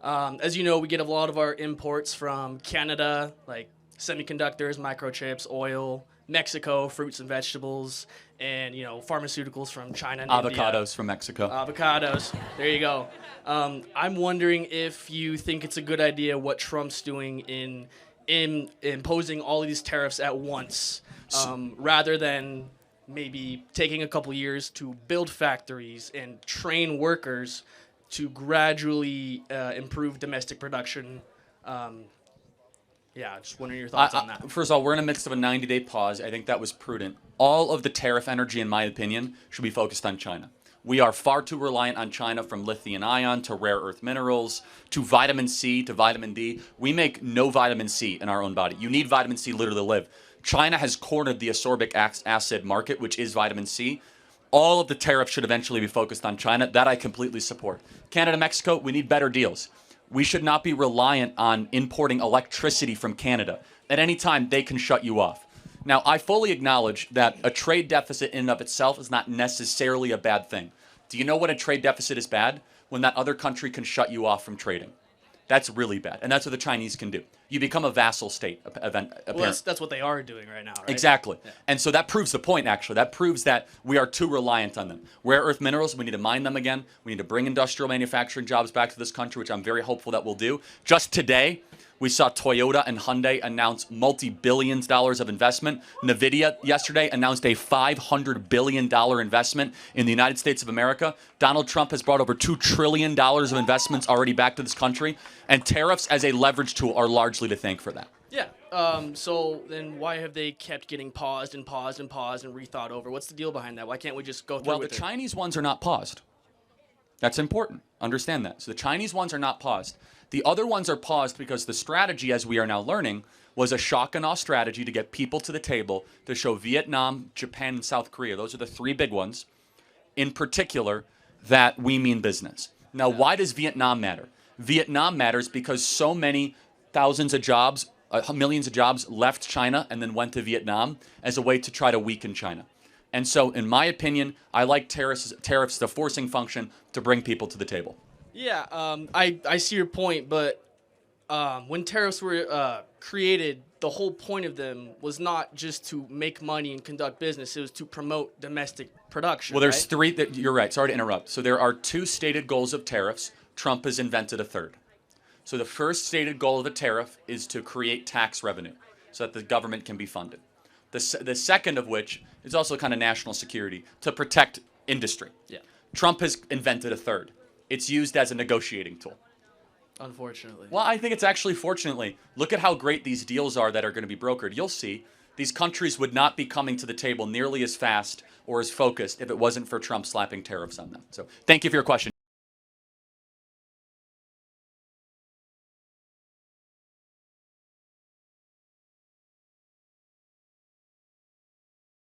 As you know, we get a lot of our imports from Canada, like semiconductors, microchips, oil, Mexico, fruits and vegetables, and pharmaceuticals from China and India. Avocados from Mexico. Avocados. There you go. I'm wondering if you think it's a good idea what Trump's doing in imposing all of these tariffs at once, rather than maybe taking a couple years to build factories and train workers to gradually improve domestic production. Yeah, just wondering your thoughts on that. First of all, we're in the midst of a 90-day pause. I think that was prudent. All of the tariff energy, in my opinion, should be focused on China. We are far too reliant on China, from lithium ion to rare earth minerals to vitamin C to vitamin D. We make no vitamin C in our own body. You need vitamin C literally to live. China has cornered the ascorbic acid market, which is vitamin C. All of the tariffs should eventually be focused on China. That I completely support. Canada, Mexico, we need better deals. We should not be reliant on importing electricity from Canada. At any time, they can shut you off. Now, I fully acknowledge that a trade deficit in and of itself is not necessarily a bad thing. Do you know when a trade deficit is bad? When that other country can shut you off from trading. That's really bad. And that's what the Chinese can do. You become a vassal state, apparently. Well, that's what they are doing right now, right? Exactly. Yeah. And so that proves the point, actually. That proves that we are too reliant on them. Rare earth minerals, we need to mine them again. We need to bring industrial manufacturing jobs back to this country, which I'm very hopeful that we'll do. Just today, we saw Toyota and Hyundai announce multi-billions dollars of investment. NVIDIA yesterday announced a $500 billion investment in the United States of America. Donald Trump has brought over $2 trillion of investments already back to this country. And tariffs as a leverage tool are largely to thank for that. Yeah. So then why have they kept getting paused and paused and paused and rethought over? What's the deal behind that? Why can't we just go through Well, with the it? Chinese ones are not paused. That's important. Understand that. So the Chinese ones are not paused. The other ones are paused because the strategy, as we are now learning, was a shock and awe strategy to get people to the table to show Vietnam, Japan, and South Korea. Those are the three big ones, in particular, that we mean business. Now, why does Vietnam matter? Vietnam matters because so many thousands of jobs, millions of jobs left China and then went to Vietnam as a way to try to weaken China. And so, in my opinion, I like tariffs, the forcing function to bring people to the table. Yeah, I see your point, but when tariffs were created, the whole point of them was not just to make money and conduct business. It was to promote domestic production. Well, there's right? three. You're right. Sorry to interrupt. So there are two stated goals of tariffs. Trump has invented a third. So the first stated goal of the tariff is to create tax revenue so that the government can be funded. The second of which is also kind of national security, to protect industry. Yeah, Trump has invented a third. It's used as a negotiating tool. unfortunately. Well, I think it's actually, fortunately, look at how great these deals are that are going to be brokered. You'll see these countries would not be coming to the table nearly as fast or as focused if it wasn't for Trump slapping tariffs on them. So thank you for your question.